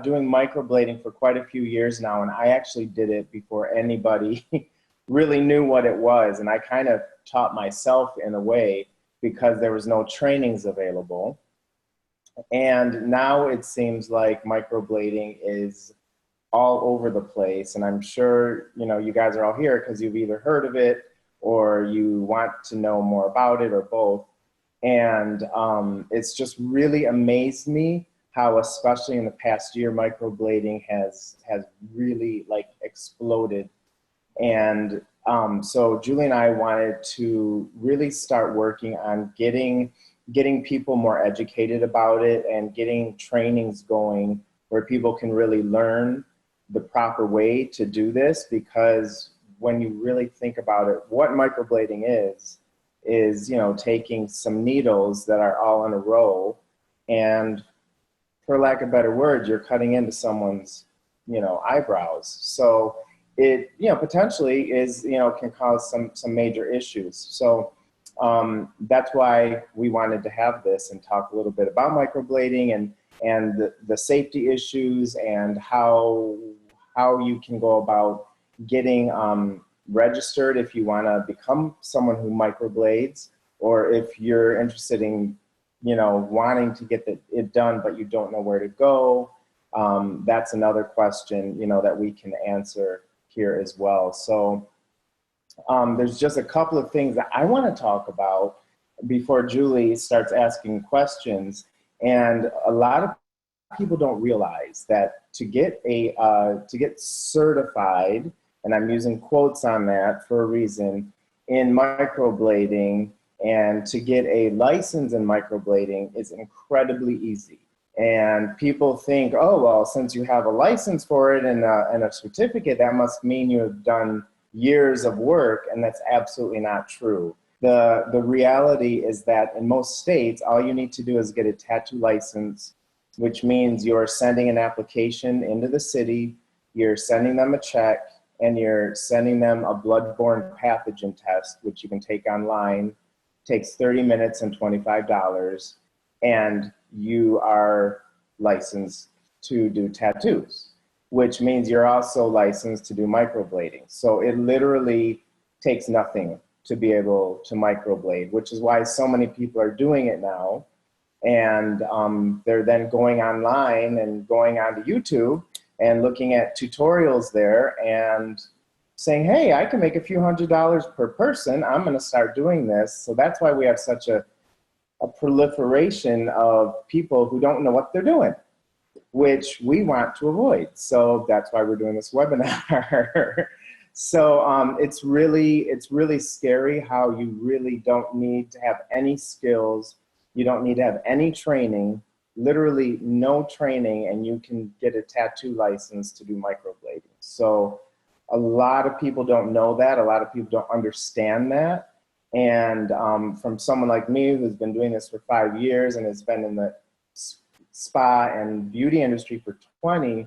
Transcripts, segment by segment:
doing microblading for quite a few years now, and I actually did it before anybody really knew what it was. And I kind of taught myself in a way because there was no trainings available. And now it seems like microblading is all over the place. And I'm sure, you know, you guys are all here because you've either heard of it or you want to know more about it, or both. And it's just really amazed me how, especially in the past year, microblading has really like exploded. And so Julie and I wanted to really start working on getting people more educated about it and getting trainings going where people can really learn the proper way to do this. Because when you really think about it, what microblading is, you know, taking some needles that are all in a row, and for lack of better words, you're cutting into someone's, you know, eyebrows. So it, you know, potentially is, you know, can cause some major issues. So that's why we wanted to have this and talk a little bit about microblading and the safety issues and how you can go about getting registered if you want to become someone who microblades, or if you're interested in, you know, wanting to get it done but you don't know where to go. That's another question, you know, that we can answer here as well. So there's just a couple of things that I want to talk about before Julie starts asking questions. And a lot of people don't realize that to get certified, and I'm using quotes on that for a reason, in microblading, and to get a license in microblading is incredibly easy. And people think, oh, well, since you have a license for it and a certificate, that must mean you have done years of work, and that's absolutely not true. The reality is that in most states, all you need to do is get a tattoo license, which means you're sending an application into the city, you're sending them a check, and you're sending them a bloodborne pathogen test, which you can take online. It takes 30 minutes and $25, and you are licensed to do tattoos, which means you're also licensed to do microblading. So it literally takes nothing to be able to microblade, which is why so many people are doing it now. And they're then going online and going onto YouTube and looking at tutorials there and saying, hey, I can make a few $100s per person. I'm going to start doing this. So that's why we have such a proliferation of people who don't know what they're doing, which we want to avoid. So that's why we're doing this webinar. So it's really scary how you really don't need to have any skills. You don't need to have any training, literally no training, and you can get a tattoo license to do microblading. So a lot of people don't know that. A lot of people don't understand that. And from someone like me who's been doing this for 5 years and has been in the spa and beauty industry for 20,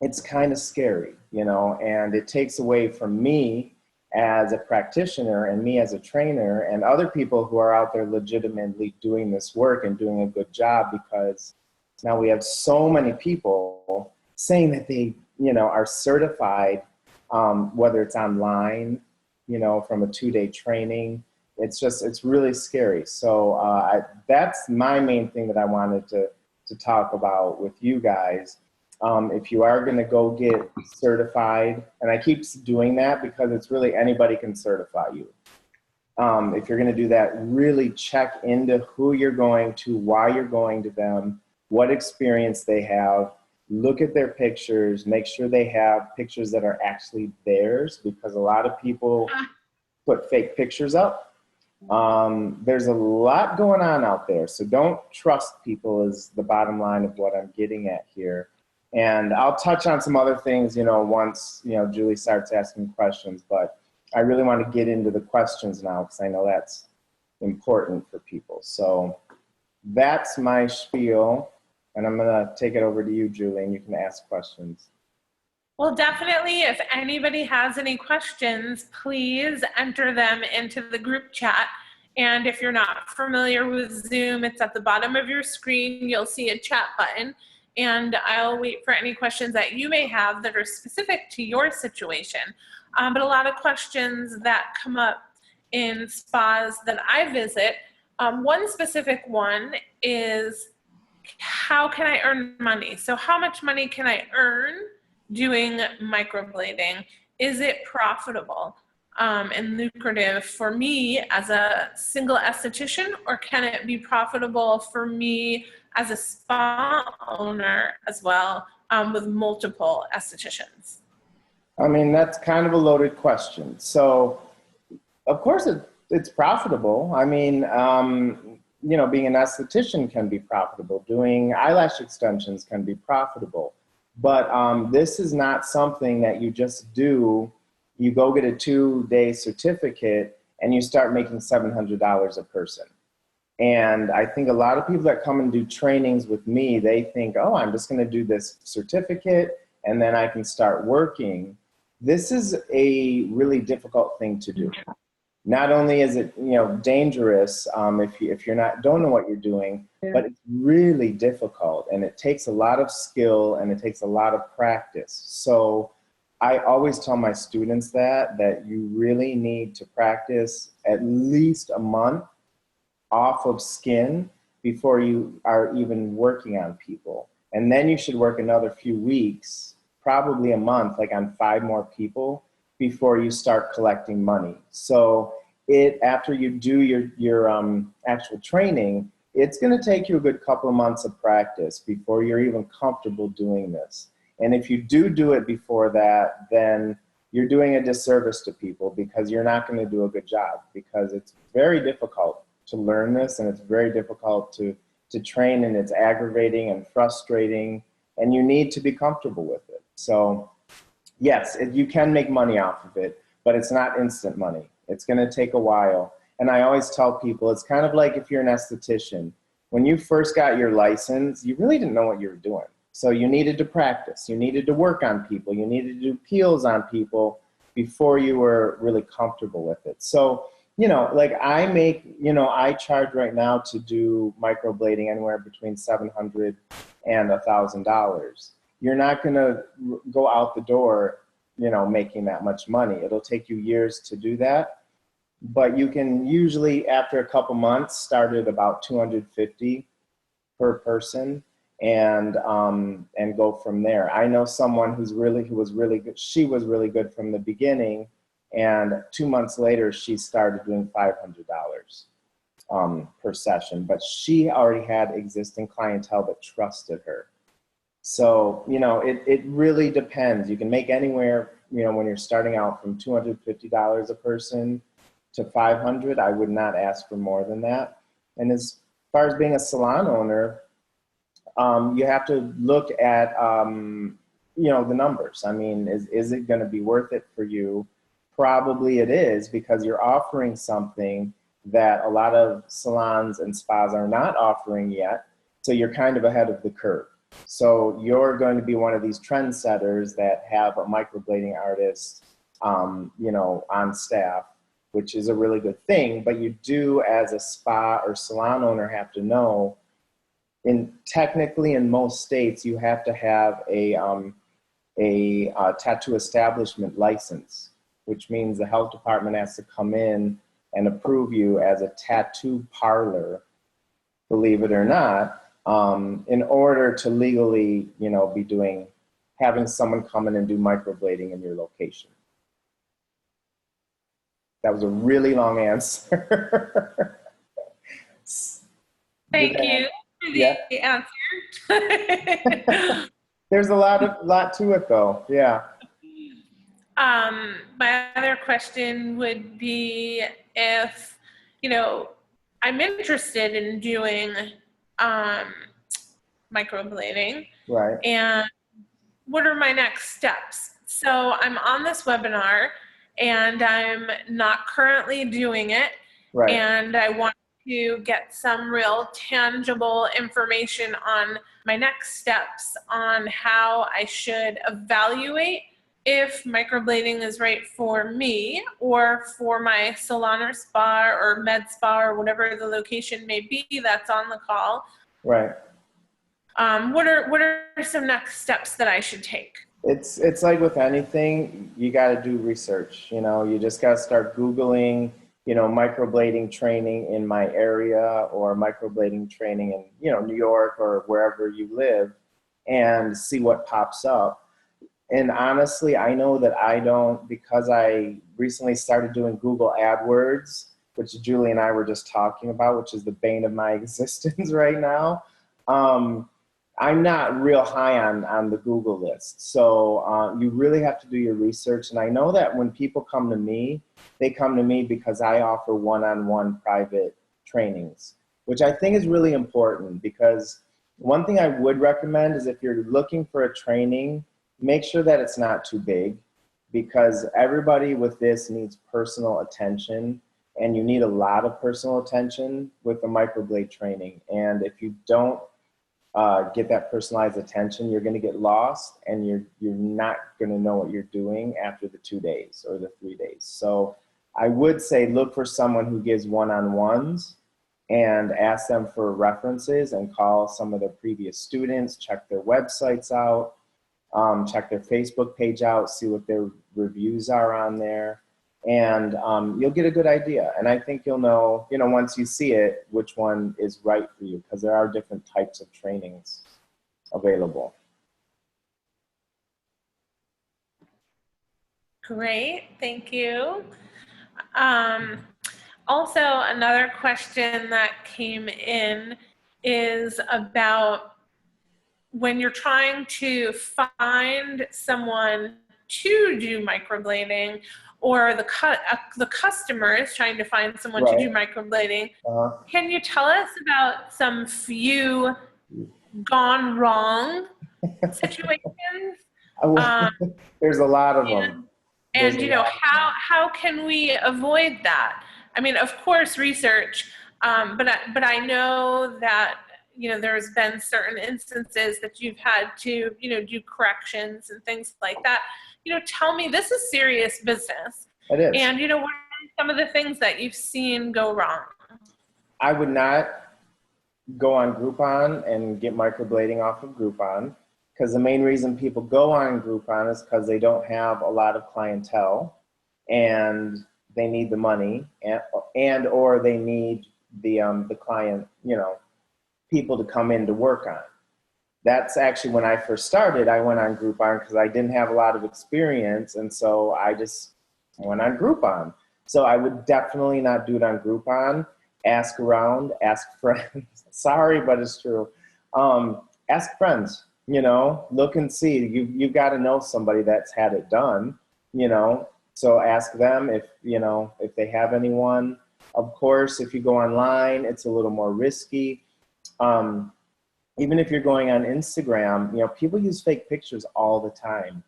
it's kind of scary, you know, and it takes away from me as a practitioner and me as a trainer and other people who are out there legitimately doing this work and doing a good job, because now we have so many people saying that they, you know, are certified, whether it's online, you know, from a 2-day training. It's really scary. So that's my main thing that I wanted to talk about with you guys. If you are going to go get certified, and I keep doing that because it's really anybody can certify you. If you're going to do that, really check into who you're going to, why you're going to them, what experience they have. Look at their pictures, make sure they have pictures that are actually theirs, because a lot of people put fake pictures up. There's a lot going on out there, so don't trust people is the bottom line of what I'm getting at here. And I'll touch on some other things, you know, once, you know, Julie starts asking questions, but I really want to get into the questions now because I know that's important for people. So that's my spiel. And I'm going to take it over to you, Julie, and you can ask questions. Well, definitely, if anybody has any questions, please enter them into the group chat. And if you're not familiar with Zoom, it's at the bottom of your screen. You'll see a chat button. and I'll wait for any questions that you may have that are specific to your situation. But a lot of questions that come up in spas that I visit, one specific one is, how can I earn money? So how much money can I earn doing microblading? Is it profitable and lucrative for me as a single esthetician, or can it be profitable for me as a spa owner as well, with multiple estheticians? I mean, that's kind of a loaded question. So, of course, it's profitable. I mean, you know, being an esthetician can be profitable. Doing eyelash extensions can be profitable. But this is not something that you just do. You go get a 2-day certificate and you start making $700 a person. And I think a lot of people that come and do trainings with me, they think, oh, I'm just going to do this certificate and then I can start working. This is a really difficult thing to do. Not only is it, you know, dangerous if you're don't know what you're doing, but it's really difficult, and it takes a lot of skill and it takes a lot of practice. So I always tell my students that you really need to practice at least a month off of skin before you are even working on people. And then you should work another few weeks, probably a month, like on 5 more people, before you start collecting money. So after you do your actual training, it's going to take you a good couple of months of practice before you're even comfortable doing this. And if you do it before that, then you're doing a disservice to people, because you're not going to do a good job, because it's very difficult to learn this, and it's very difficult to train, and it's aggravating and frustrating, and you need to be comfortable with it. So yes, you can make money off of it, but it's not instant money. It's going to take a while. And I always tell people, it's kind of like if you're an esthetician. When you first got your license, you really didn't know what you were doing. So you needed to practice. You needed to work on people. You needed to do peels on people before you were really comfortable with it. So, you know, like I charge right now to do microblading anywhere between $700 and $1,000. You're not going to go out the door, you know, making that much money. It'll take you years to do that. But you can usually, after a couple months, start at about $250 per person, and go from there. I know someone who was really good. She was really good from the beginning, and 2 months later, she started doing $500 per session. But she already had existing clientele that trusted her. So, you know, it really depends. You can make anywhere, you know, when you're starting out, from $250 a person to $500. I would not ask for more than that. And as far as being a salon owner, you have to look at, you know, the numbers. I mean, is it going to be worth it for you? Probably it is, because you're offering something that a lot of salons and spas are not offering yet. So you're kind of ahead of the curve. So you're going to be one of these trendsetters that have a microblading artist, you know, on staff, which is a really good thing. But you do, as a spa or salon owner, have to know, technically in most states, you have to have a tattoo establishment license, which means the health department has to come in and approve you as a tattoo parlor, believe it or not, in order to legally, you know, be having someone come in and do microblading in your location. That was a really long answer. Thank you for the answer. There's a lot to it, though. Yeah. My other question would be, if, you know, I'm interested in doing microblading, right, and what are my next steps? So I'm on this webinar, and I'm not currently doing it, right, and I want to get some real tangible information on my next steps on how I should evaluate if microblading is right for me, or for my salon or spa or med spa, or whatever the location may be that's on the call. right. What are some next steps that I should take? It's like with anything, you got to do research. You just got to start Googling, microblading training in my area or microblading training in, New York or wherever you live, and see what pops up. And honestly, I know that I don't, because I recently started doing Google AdWords, which Julie and I were just talking about, which is the bane of my existence right now. I'm not real high on the Google list. So you really have to do your research. And I know that when people come to me, they come to me because I offer one-on-one private trainings, which I think is really important, because one thing I would recommend is if you're looking for a training, make sure that it's not too big, because everybody with this needs personal attention, and you need a lot of personal attention with the microblade training. And if you don't get that personalized attention, you're going to get lost, and you're not going to know what you're doing after the 2 days or the 3 days. So I would say look for someone who gives one-on-ones, and ask them for references, and call some of their previous students, check their websites out, check their Facebook page out, see what their reviews are on there, and you'll get a good idea. And I think you'll know, once you see it, which one is right for you, because there are different types of trainings available. Great, thank you. Also, another question that came in is about when you're trying to find someone to do microblading, or the customer is trying to find someone to do microblading. Can you tell us about some few gone wrong situations? There's a lot of them. And how can we avoid that? I mean, of course, research, but I know that there's been certain instances that you've had to do corrections and things like that. Tell me, this is serious business. It is. And what are some of the things that you've seen go wrong? I would not go on Groupon and get microblading off of Groupon, because the main reason people go on Groupon is because they don't have a lot of clientele, and they need the money, and or they need the client, people to come in to work on. That's actually when I first started. I went on Groupon because I didn't have a lot of experience, and so I just went on Groupon. So I would definitely not do it on Groupon. Ask around, ask friends. Sorry, but it's true. Ask friends, look and see. You've got to know somebody that's had it done, so ask them if they have anyone. Of course, if you go online, it's a little more risky. Even if you're going on Instagram, people use fake pictures all the time.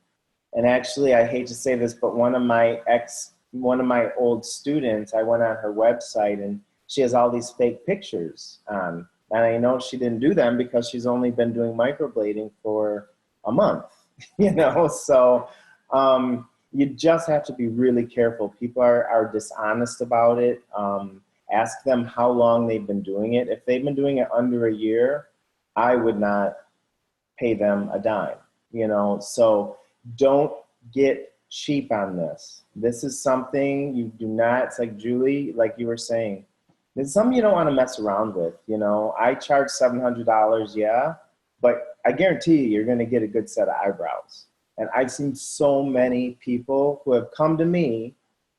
And actually, I hate to say this, but one of my old students, I went on her website, and she has all these fake pictures on. And I know she didn't do them because she's only been doing microblading for a month, so you just have to be really careful. People are dishonest about it. Ask them how long they've been doing it. If they've been doing it under a year, I would not pay them a dime, so don't get cheap on this. This is something you do not, it's like Julie, like you were saying, it's something you don't want to mess around with. I charge $700, yeah, but I guarantee you're going to get a good set of eyebrows. And I've seen so many people who have come to me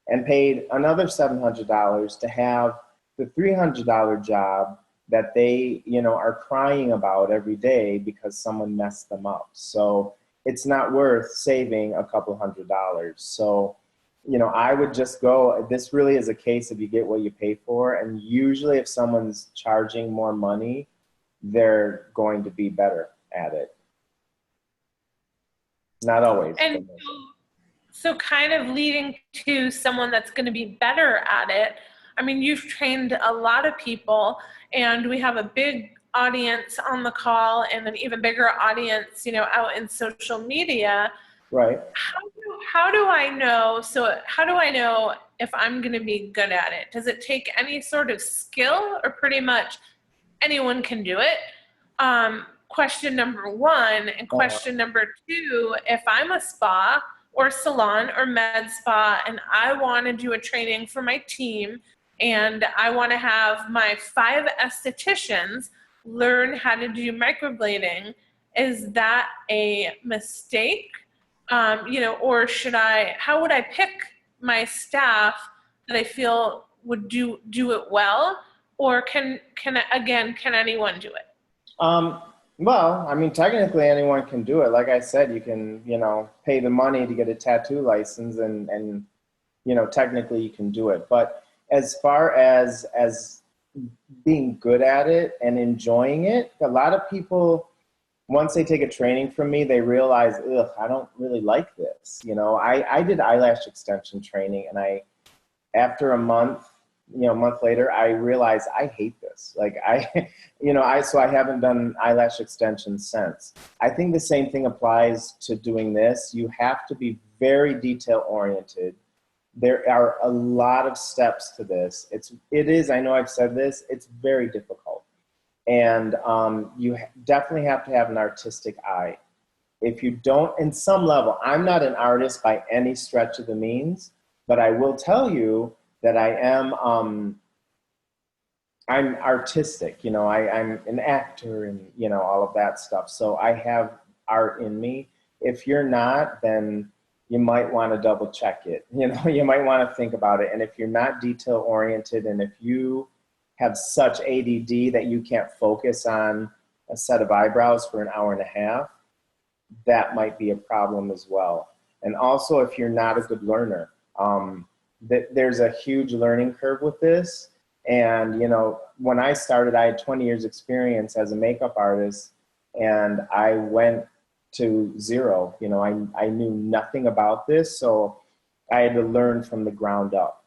and paid another $700 to have the $300 job that they, are crying about every day because someone messed them up. So it's not worth saving a couple $100. So, I would just go, this really is a case of you get what you pay for. And usually if someone's charging more money, they're going to be better at it. Not always. And so kind of leading to someone that's going to be better at it. I mean, you've trained a lot of people, and we have a big audience on the call and an even bigger audience, out in social media. Right. How do I know? So how do I know if I'm going to be good at it? Does it take any sort of skill, or pretty much anyone can do it? question number one. And question number two, if I'm a spa or salon or med spa and I want to do a training for my team and I want to have my 5 estheticians learn how to do microblading, is that a mistake? Or how would I pick my staff that I feel would do it well? Or can anyone do it? Well, I mean, technically anyone can do it. Like I said, you can, pay the money to get a tattoo license and technically you can do it. But as far as being good at it and enjoying it, a lot of people, once they take a training from me, they realize, ugh, I don't really like this. I did eyelash extension training, and after a month later, I realized I hate this. Like so I haven't done eyelash extensions since. I think the same thing applies to doing this. You have to be very detail oriented. There are a lot of steps to this. It is, I know I've said this, it's very difficult. And you definitely have to have an artistic eye. If you don't, in some level, I'm not an artist by any stretch of the means, but I will tell you that I am, I'm artistic, I'm an actor and, all of that stuff. So I have art in me. If you're not, then you might want to double check it. You might want to think about it. And if you're not detail oriented, and if you have such ADD that you can't focus on a set of eyebrows for an hour and a half, that might be a problem as well. And also, if you're not a good learner, there's a huge learning curve with this. And, when I started, I had 20 years experience as a makeup artist, and I went to zero. I knew nothing about this, so I had to learn from the ground up.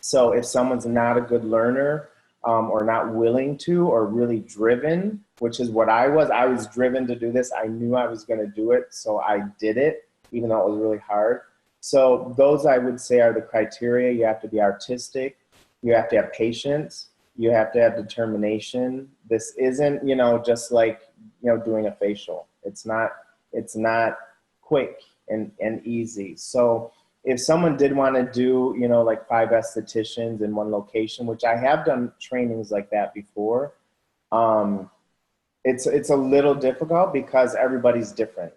So if someone's not a good learner, or not willing to, or really driven, which is what I was driven to do this. I knew I was going to do it, so I did it, even though it was really hard. So those, I would say, are the criteria. You have to be artistic. You have to have patience. You have to have determination. This isn't, just like, doing a facial. It's not quick and easy. So if someone did want to do, like 5 estheticians in one location, which I have done trainings like that before, it's a little difficult because everybody's different.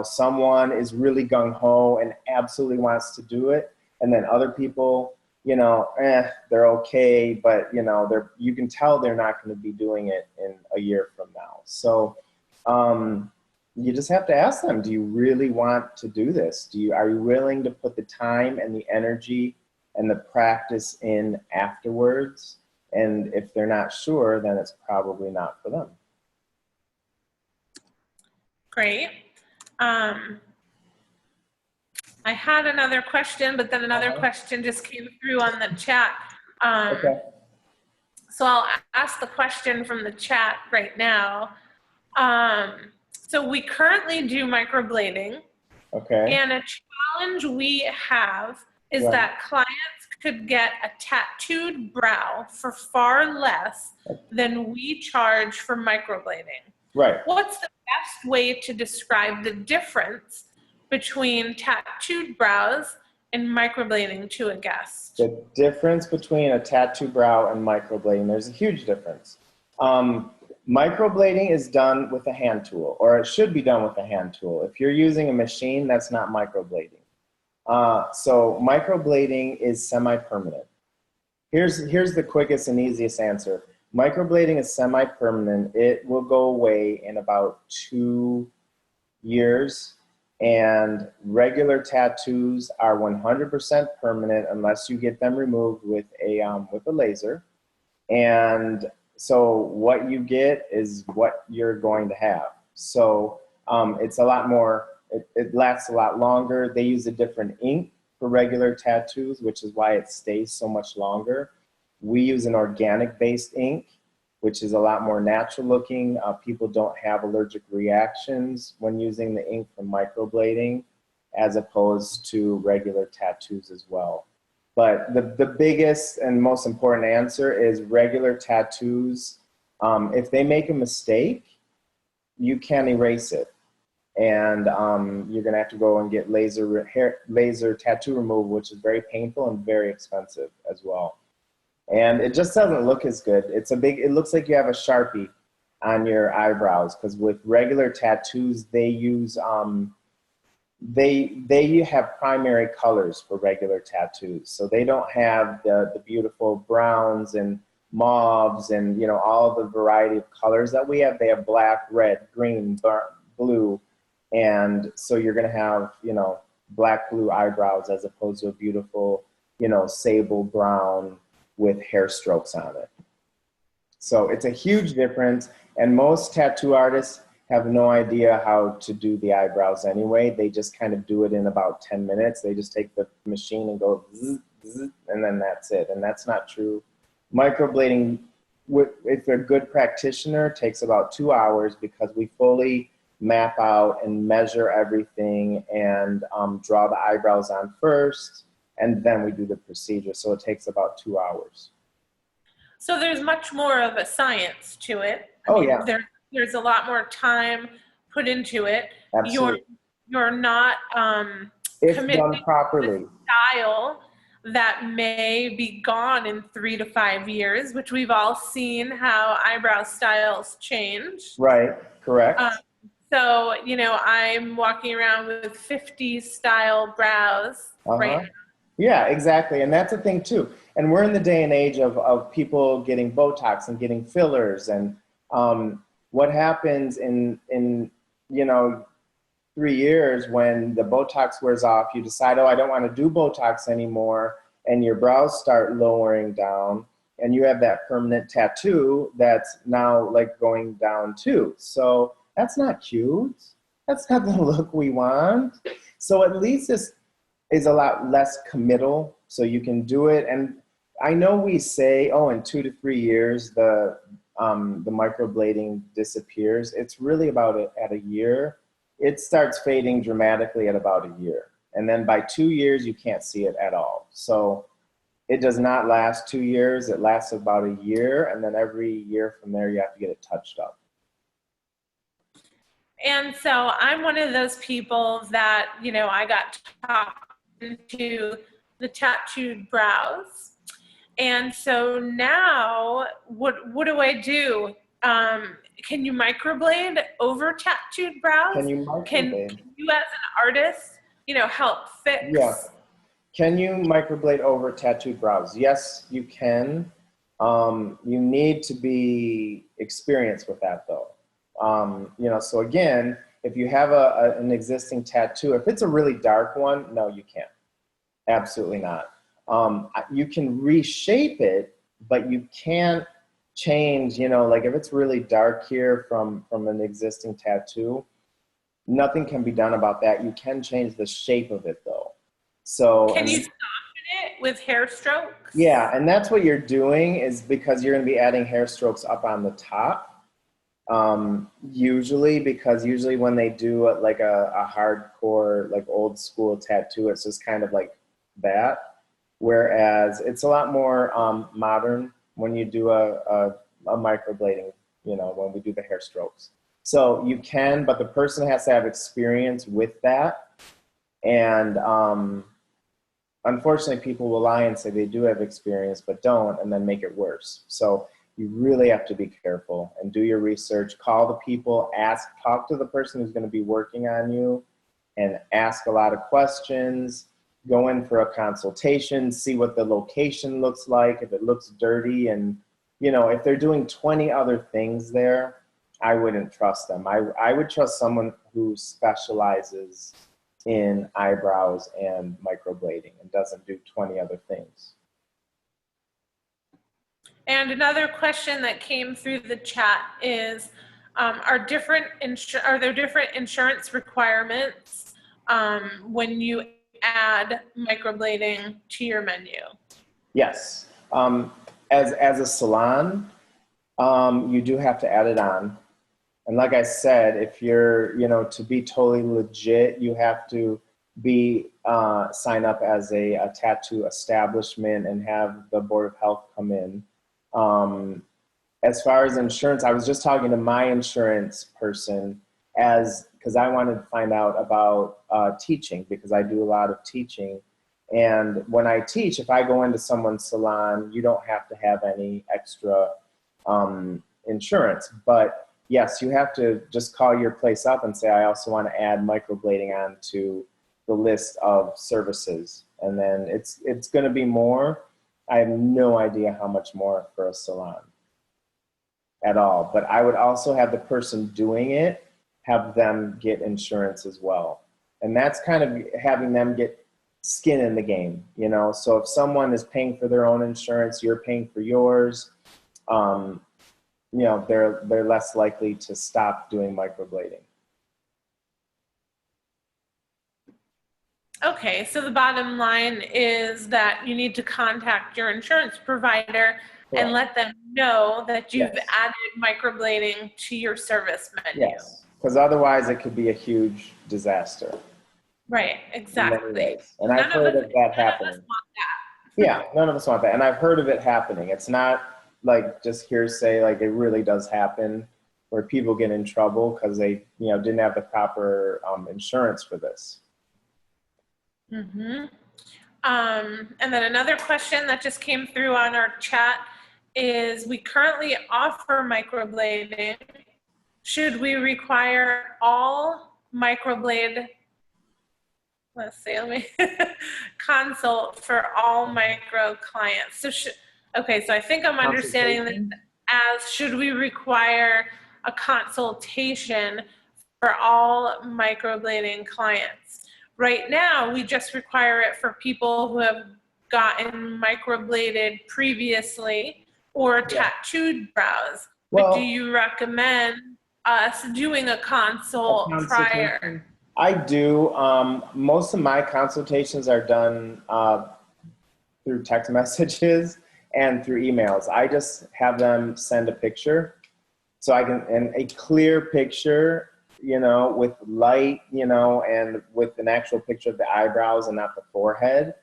Someone is really gung-ho and absolutely wants to do it. And then other people, they're okay, but, you can tell they're not going to be doing it in a year from now. So you just have to ask them, do you really want to do this? Are you willing to put the time and the energy and the practice in afterwards? And if they're not sure, then it's probably not for them. Great. I had another question, but then another question just came through on the chat. Okay. So I'll ask the question from the chat right now. So we currently do microblading. Okay. And a challenge we have is that clients could get a tattooed brow for far less than we charge for microblading. Right. What's the best way to describe the difference between tattooed brows and microblading to a guest? The difference between a tattoo brow and microblading, there's a huge difference. Microblading is done with a hand tool, or it should be done with a hand tool. If you're using a machine, that's not microblading. So microblading is semi-permanent. Here's the quickest and easiest answer. Microblading is semi-permanent. It will go away in about 2 years, and regular tattoos are 100% permanent unless you get them removed with a laser. And so what you get is what you're going to have. So it's a lot more, it lasts a lot longer. They use a different ink for regular tattoos, which is why it stays so much longer. We use an organic-based ink, which is a lot more natural looking. People don't have allergic reactions when using the ink from microblading, as opposed to regular tattoos as well. But the biggest and most important answer is regular tattoos. If they make a mistake, you can't erase it. And you're going to have to go and get laser tattoo removal, which is very painful and very expensive as well. And it just doesn't look as good. It looks like you have a Sharpie on your eyebrows, because with regular tattoos, they use, they have primary colors for regular tattoos. So they don't have the beautiful browns and mauves and, you know, all the variety of colors that we have. They have black, red, green, blue. And so you're going to have, you know, black, blue eyebrows as opposed to a beautiful, you know, sable brown with hair strokes on it. So it's a huge difference. And most tattoo artists have no idea how to do the eyebrows anyway. They just kind of do it in about 10 minutes. They just take the machine and go zzz, zzz, and then that's it. And that's not true. Microblading, if they're a good practitioner, takes about 2 hours, because we fully map out and measure everything and draw the eyebrows on first, and then we do the procedure. So it takes about 2 hours. So there's much more of a science to it. Oh, yeah. There's a lot more time put into it. Absolutely. You're not if committed done properly. to a style that may be gone in 3 to 5 years, which we've all seen how eyebrow styles change. Right, correct. So, you know, I'm walking around with 50s style brows right now. Yeah, exactly. And that's a thing too. And we're in the day and age of people getting Botox and getting fillers. And what happens in, you know, 3 years when the Botox wears off, you decide, oh, I don't want to do Botox anymore. And your brows start lowering down. And you have that permanent tattoo that's now like going down too. So that's not cute. That's not the look we want. So at least this is a lot less committal, so you can do it. And I know we say, oh, in 2 to 3 years, the microblading disappears. It's really about at a year. It starts fading dramatically at about a year. And then by 2 years, you can't see it at all. So it does not last 2 years. It lasts about a year. And then every year from there, you have to get it touched up. And so I'm one of those people that, you know, I got talked into the tattooed brows. And so now what do I do? Can you microblade over tattooed brows? Can you microblade? Can you as an artist, you know, help fix? Yeah. Can you microblade over tattooed brows? Yes, you can. You need to be experienced with that though. You know, so again, if you have an existing tattoo, if it's a really dark one, no, you can't. Absolutely not. You can reshape it, but you can't change, you know, like if it's really dark here from an existing tattoo, nothing can be done about that. You can change the shape of it though. So can you soften it with hair strokes? Yeah, and that's what you're doing, is because you're going to be adding hair strokes up on the top. Usually when they do like a hardcore, like old school tattoo, it's just kind of like that. Whereas it's a lot more modern when you do a microblading, you know, when we do the hair strokes. So you can, but the person has to have experience with that. And unfortunately, people will lie and say they do have experience, but don't, and then make it worse. So you really have to be careful and do your research. Call the people, talk to the person who's going to be working on you, and ask a lot of questions. Go in for a consultation, see what the location looks like, if it looks dirty, and you know, if they're doing 20 other things there, I wouldn't trust them. I would trust someone who specializes in eyebrows and microblading and doesn't do 20 other things. And another question that came through the chat is, are there different insurance requirements when you add microblading to your menu? Yes. As a salon, you do have to add it on. And like I said, if you're, you know, to be totally legit, you have to be sign up as a tattoo establishment and have the Board of Health come in. as far as insurance, I was just talking to my insurance person because I wanted to find out about teaching, because I do a lot of teaching. And when I teach, if I go into someone's salon, you don't have to have any extra insurance. But yes, you have to just call your place up and say, I also want to add microblading onto the list of services. And then it's going to be more. I have no idea how much more for a salon at all. But I would also have the person doing it, have them get insurance as well. And that's kind of having them get skin in the game, you know? So if someone is paying for their own insurance, you're paying for yours, you know, they're less likely to stop doing microblading. Okay, so the bottom line is that you need to contact your insurance provider and let them know that you've added microblading to your service menu. Yes, because otherwise it could be a huge disaster. Right, exactly. And I've heard of that happening. Yeah, none of us want that. And I've heard of it happening. It's not like just hearsay, like it really does happen where people get in trouble because they, you know, didn't have the proper insurance for this. Mm-hmm. And then another question that just came through on our chat is, we currently offer microblading. Should we require all microblade, let's see, let me consult for all micro clients? So okay, so I think I'm understanding this as, should we require a consultation for all microblading clients? Right now, we just require it for people who have gotten microbladed previously or tattooed brows. Well, but do you recommend us doing a consult prior? I do. Most of my consultations are done through text messages and through emails. I just have them send a picture, so I can, and a clear picture, you know, with light, you know, and with an actual picture of the eyebrows and not the forehead.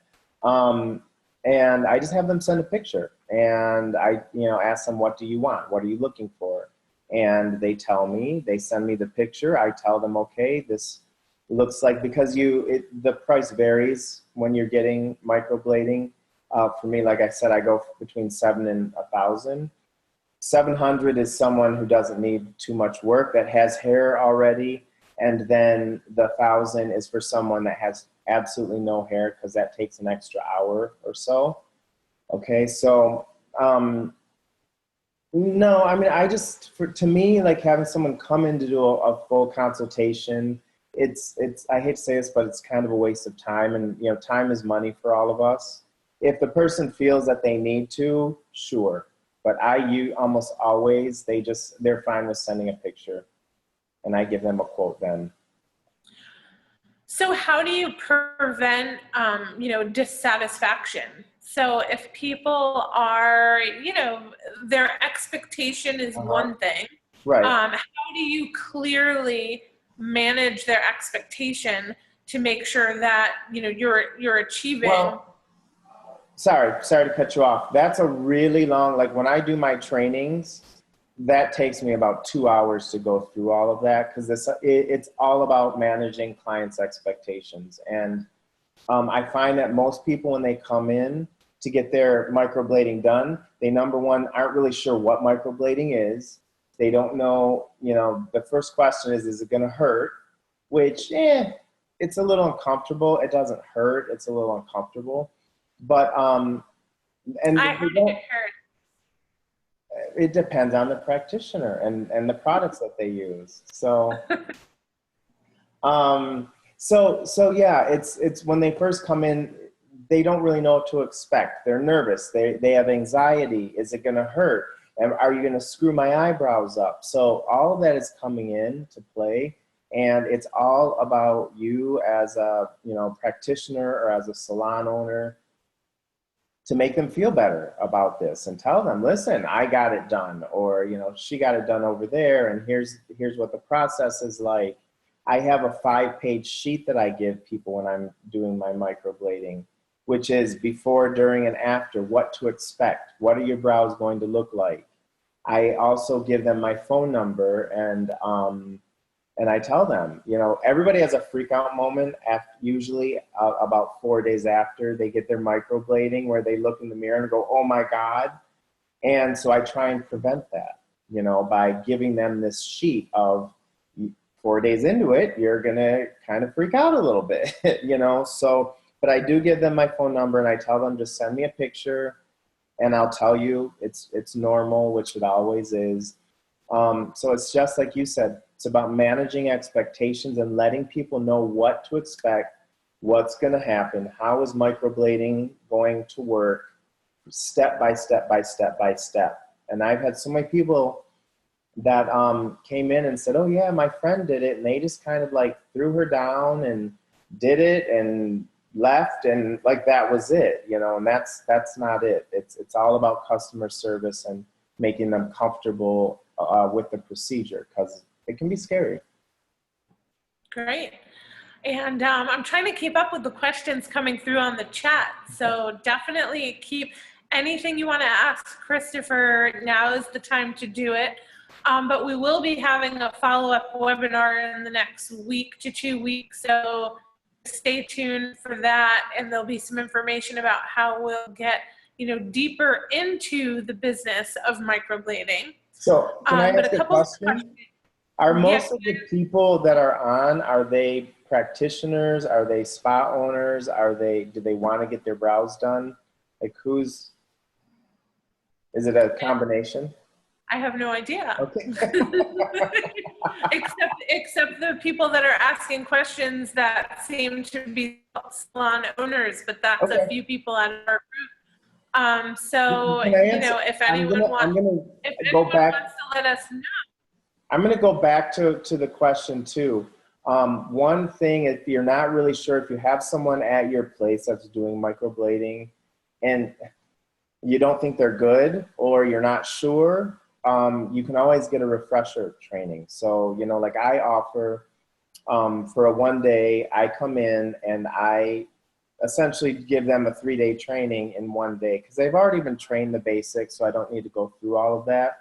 And I just have them send a picture, and I, you know, ask them, what do you want? What are you looking for? And they tell me, they send me the picture. I tell them, okay, this looks like, because the price varies when you're getting microblading. For me, like I said, I go between $700 and $1,000. 700 is someone who doesn't need too much work, that has hair already. And then the 1,000 is for someone that has absolutely no hair, because that takes an extra hour or so. Okay, so no, I mean, to me, like having someone come in to do a full consultation, it's I hate to say this, but it's kind of a waste of time. And, you know, time is money for all of us. If the person feels that they need to, sure. But almost always, they're fine with sending a picture, and I give them a quote then. So how do you prevent, you know, dissatisfaction? So if people are, you know, their expectation is one thing, right? How do you clearly manage their expectation to make sure that, you know, you're achieving? Well, sorry to cut you off. That's a really long, like when I do my trainings, that takes me about 2 hours to go through all of that, because it's all about managing clients' expectations. And I find that most people, when they come in to get their microblading done, they, number one, aren't really sure what microblading is. They don't know, you know, the first question is it going to hurt? Which, it's a little uncomfortable. It doesn't hurt. It's a little uncomfortable. But, and I heard it hurt. It depends on the practitioner and the products that they use. So, so yeah, it's when they first come in, they don't really know what to expect. They're nervous. They have anxiety. Is it going to hurt? And are you going to screw my eyebrows up? So all of that is coming in to play, and it's all about you as a, you know, practitioner or as a salon owner, to make them feel better about this and tell them, listen, I got it done, or, you know, she got it done over there, and here's what the process is like. I have a 5-page sheet that I give people when I'm doing my microblading, which is before, during, and after, what to expect. What are your brows going to look like? I also give them my phone number, and I tell them, you know, everybody has a freak out moment usually about 4 days after they get their microblading, where they look in the mirror and go, oh my God. And so I try and prevent that, you know, by giving them this sheet of 4 days into it, you're going to kind of freak out a little bit, you know. So, but I do give them my phone number, and I tell them, just send me a picture and I'll tell you it's normal, which it always is. So it's just like you said, it's about managing expectations and letting people know what to expect, what's going to happen, how is microblading going to work, step by step by step by step. And I've had so many people that came in and said, oh yeah, my friend did it, and they just kind of like threw her down and did it and left, and like that was it, you know. And that's not it. It's all about customer service and making them comfortable with the procedure, because it can be scary. Great. And I'm trying to keep up with the questions coming through on the chat. So definitely keep anything you want to ask Christopher. Now is the time to do it. But we will be having a follow-up webinar in the next week to 2 weeks. So stay tuned for that. And there'll be some information about how we'll get, you know, deeper into the business of microblading. So can I ask a question? Are most of the people that are on, are they practitioners? Are they spa owners? Do they want to get their brows done? Like is it a combination? I have no idea. Okay. except the people that are asking questions that seem to be salon owners, but that's okay. A few people out of our group. So, you know, if anyone wants to let us know. I'm going to go back to the question too. One thing, if you're not really sure, if you have someone at your place that's doing microblading and you don't think they're good, or you're not sure, you can always get a refresher training. So, you know, like I offer for a 1 day, I come in and I essentially give them a 3-day training in 1 day, because they've already been trained the basics, so I don't need to go through all of that.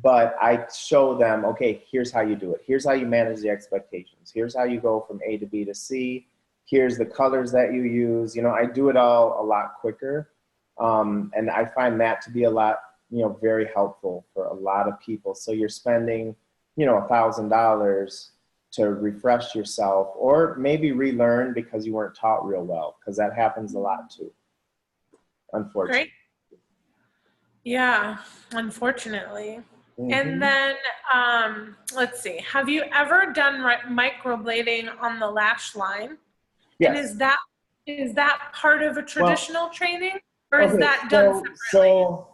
But I show them, okay, here's how you do it. Here's how you manage the expectations. Here's how you go from A to B to C. Here's the colors that you use. You know, I do it all a lot quicker. And I find that to be a lot, you know, very helpful for a lot of people. So you're spending, you know, $1,000 to refresh yourself, or maybe relearn because you weren't taught real well, because that happens a lot too, unfortunately. Great. Yeah, unfortunately. Mm-hmm. And then, let's see, have you ever done microblading on the lash line? Yes. And is that part of a traditional training, or is that done separately? So,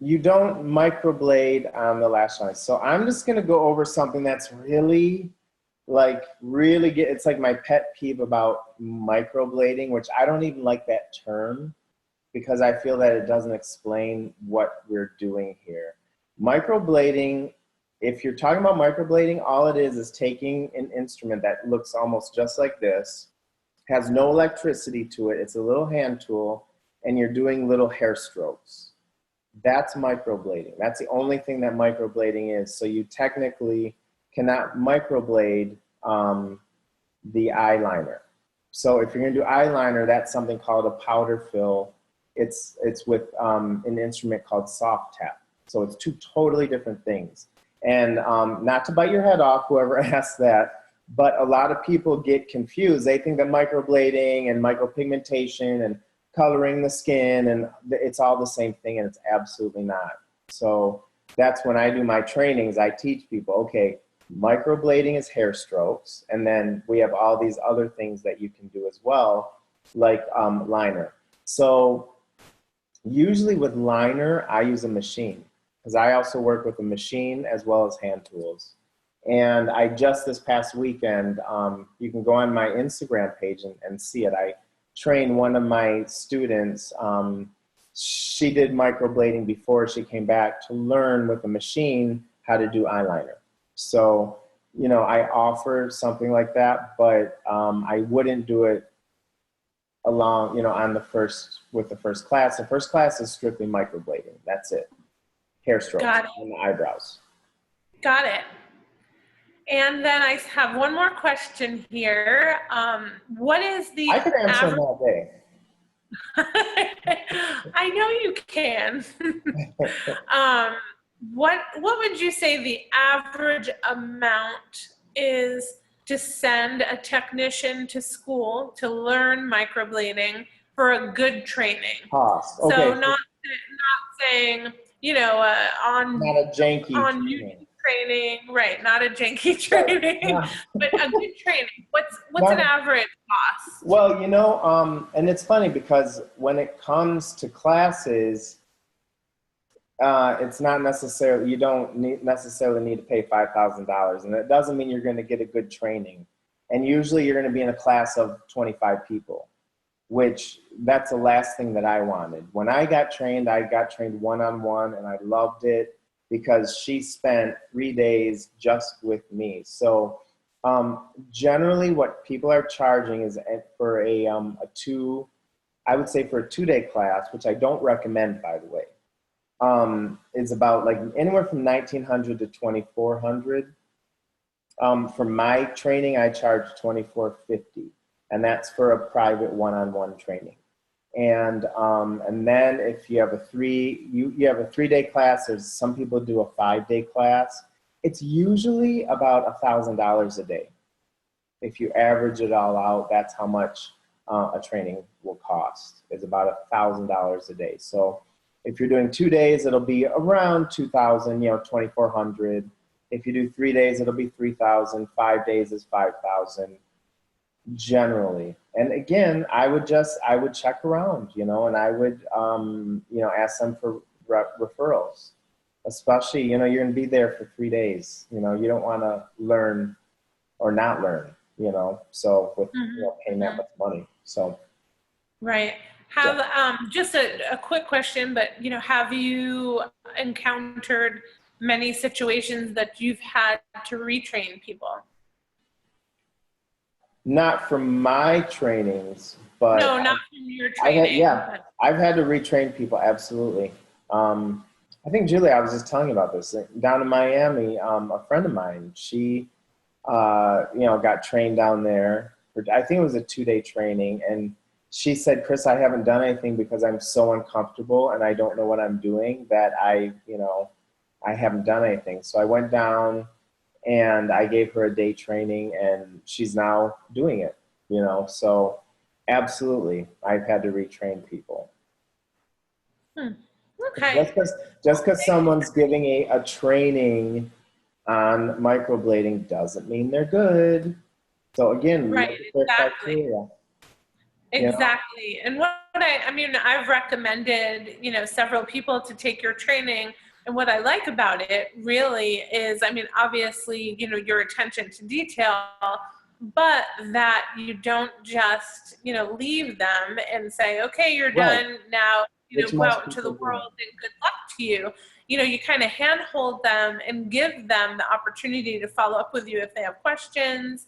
you don't microblade on the lash line. So I'm just going to go over something that's really it's like my pet peeve about microblading, which I don't even like that term, because I feel that it doesn't explain what we're doing here. Microblading, if you're talking about microblading, all it is taking an instrument that looks almost just like this, has no electricity to it, it's a little hand tool, and you're doing little hair strokes. That's microblading. That's the only thing that microblading is. So you technically cannot microblade the eyeliner. So if you're going to do eyeliner, that's something called a powder fill. It's with an instrument called soft tap. So it's two totally different things. And not to bite your head off, whoever asked that, but a lot of people get confused. They think that microblading and micropigmentation and coloring the skin, and it's all the same thing, and it's absolutely not. So that's when I do my trainings, I teach people, okay, microblading is hair strokes, and then we have all these other things that you can do as well, like liner. So usually with liner, I use a machine, because I also work with a machine as well as hand tools. And I just this past weekend, you can go on my Instagram page and see it. I trained one of my students. She did microblading before she came back to learn with a machine how to do eyeliner. So, you know, I offer something like that, but I wouldn't do it along, you know, with the first class. The first class is strictly microblading. That's it. hair strokes Got it. on the eyebrows. Got it. And then I have one more question here. What is the I could answer them average? all day. I know you can. What would you say the average amount is to send a technician to school to learn microblading for a good training? Cost. So Okay. not saying, you know, on Not a janky YouTube training. training, right? Not a janky Right. training, Yeah. but a good training. What's Not an average cost? Well, you know, and it's funny because when it comes to classes, it's not necessarily, you don't necessarily need to pay $5,000, and it doesn't mean you're going to get a good training. And usually you're going to be in a class of 25 people, which that's the last thing that I wanted. When I got trained one-on-one, and I loved it because she spent 3 days just with me. So generally what people are charging is for I would say for a 2-day class, which I don't recommend, by the way, is about like anywhere from $1,900 to $2,400. For my training, I charge $2,450, and that's for a private one-on-one training. And then if you have a 3-day class, there's some people do a 5-day class. It's usually about $1,000 a day. If you average it all out, that's how much a training will cost. It's about $1,000 a day. So if you're doing 2 days, it'll be around 2,000, 2,400. If you do 3 days, it'll be 3,000. 5 days is 5,000 generally. And again, I would check around, and I would, ask them for referrals, especially, you're going to be there for 3 days. You don't want to learn or not learn, so with, paying that much money. So. Right. Just a quick question, but have you encountered many situations that you've had to retrain people? Not from my trainings, but no, not from your training. I've had to retrain people. Absolutely. I think Julie, I was just telling you about this down in Miami. A friend of mine, she, got trained down there. I think it was a 2-day training, and she said, "Chris, I haven't done anything because I'm so uncomfortable and I don't know what I'm doing that I haven't done anything." So I went down and I gave her a day training, and she's now doing it, so absolutely, I've had to retrain people. Okay. Just because someone's giving a training on microblading doesn't mean they're good. So again, right, look at their criteria. Exactly. And what I've recommended, several people to take your training. And what I like about it really is, obviously, your attention to detail, but that you don't just, leave them and say, okay, you're done now, go out into the world and good luck to you. You kind of handhold them and give them the opportunity to follow up with you if they have questions.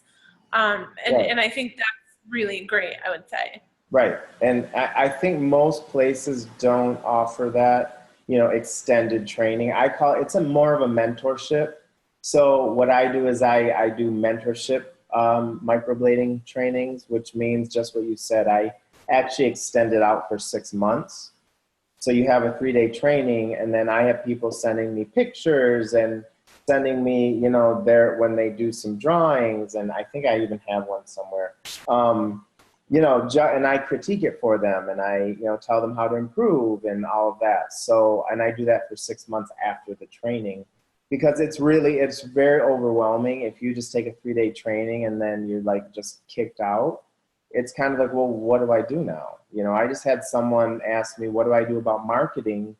And I think that's really great, I would say. Right. And I think most places don't offer that, extended training. I call it's more of a mentorship. So what I do is I do mentorship microblading trainings, which means just what you said. I actually extend it out for 6 months. So you have a 3-day training, and then I have people sending me pictures and sending me, when they do some drawings, and I think I even have one somewhere. And I critique it for them, and I, tell them how to improve and all of that. So, and I do that for 6 months after the training, because it's very overwhelming if you just take a 3-day training and then you're like just kicked out. It's kind of like, well, what do I do now? I just had someone ask me, what do I do about marketing,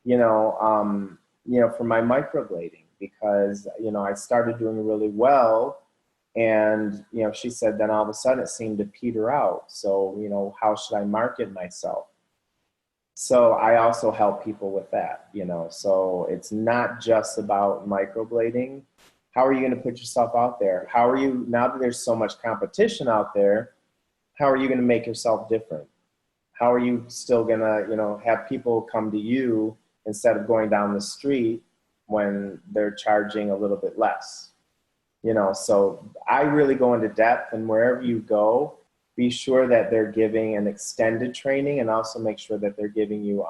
for my microblading, because, I started doing really well. And, she said, then all of a sudden it seemed to peter out. So, how should I market myself? So I also help people with that, so it's not just about microblading. How are you going to put yourself out there? How are you, now that there's so much competition out there, how are you going to make yourself different? How are you still going to, have people come to you instead of going down the street when they're charging a little bit less. You know, so I really go into depth, and wherever you go, be sure that they're giving an extended training, and also make sure that they're giving you,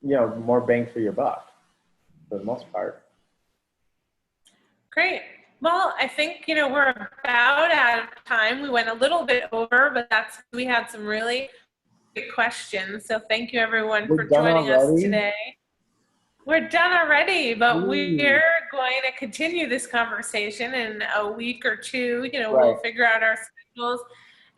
you know, more bang for your buck for the most part. Great. Well, I think, you know, we're about out of time. We went a little bit over, but we had some really great questions. So thank you everyone for joining us today. We're done already, but we're going to continue this conversation in a week or two. You know, we'll figure out our schedules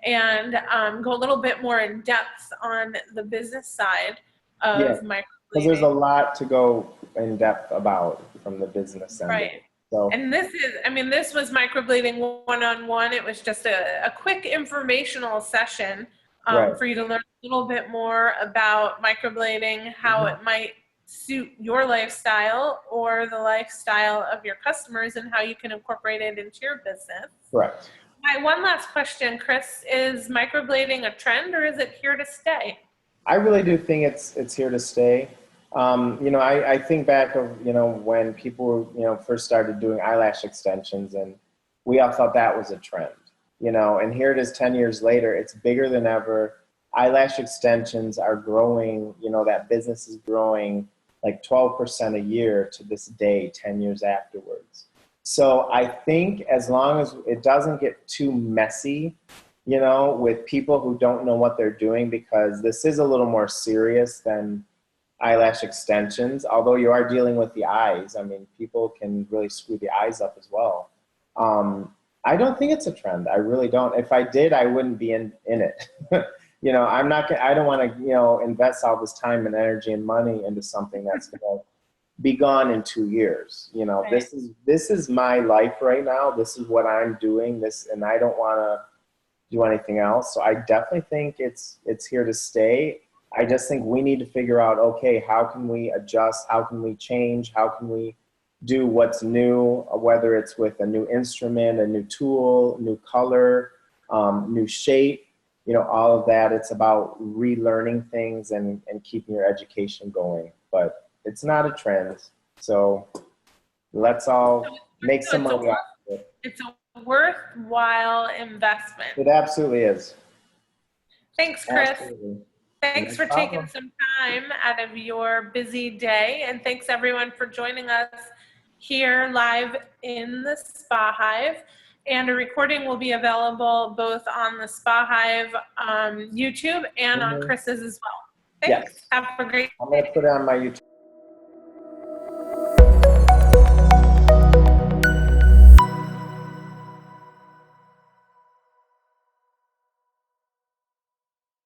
and go a little bit more in depth on the business side of microblading. Because there's a lot to go in depth about from the business end. Right. So. And this is, I mean, this was Microblading 1-on-1. It was just a quick informational session for you to learn a little bit more about microblading, how it might suit your lifestyle or the lifestyle of your customers, and how you can incorporate it into your business. Correct. My one last question, Chris, is microblading a trend, or is it here to stay? I really do think it's here to stay. You know, I think back of, you know, when people, you know, first started doing eyelash extensions, and we all thought that was a trend, you know, and here it is 10 years later, it's bigger than ever. Eyelash extensions are growing, you know, that business is growing like 12% a year to this day, 10 years afterwards. So I think as long as it doesn't get too messy, you know, with people who don't know what they're doing, because this is a little more serious than eyelash extensions, although you are dealing with the eyes. I mean, people can really screw the eyes up as well. I don't think it's a trend. I really don't. If I did, I wouldn't be in it. You know, I don't want to, you know, invest all this time and energy and money into something that's going to be gone in 2 years. You know, this is my life right now. This is what I'm doing, and I don't want to do anything else. So I definitely think it's here to stay. I just think we need to figure out, okay, how can we adjust? How can we change? How can we do what's new, whether it's with a new instrument, a new tool, new color, new shape, you know, all of that. It's about relearning things and keeping your education going. But it's not a trend. So let's all make some money out of it. It's a worthwhile investment. It absolutely is. Thanks, Chris. Absolutely. Thanks for taking some time out of your busy day, and thanks everyone for joining us here live in the Spa Hive. And a recording will be available both on the Spa Hive YouTube and on Chris's as well. Thanks. Have a great day. I'm going to put it on my YouTube.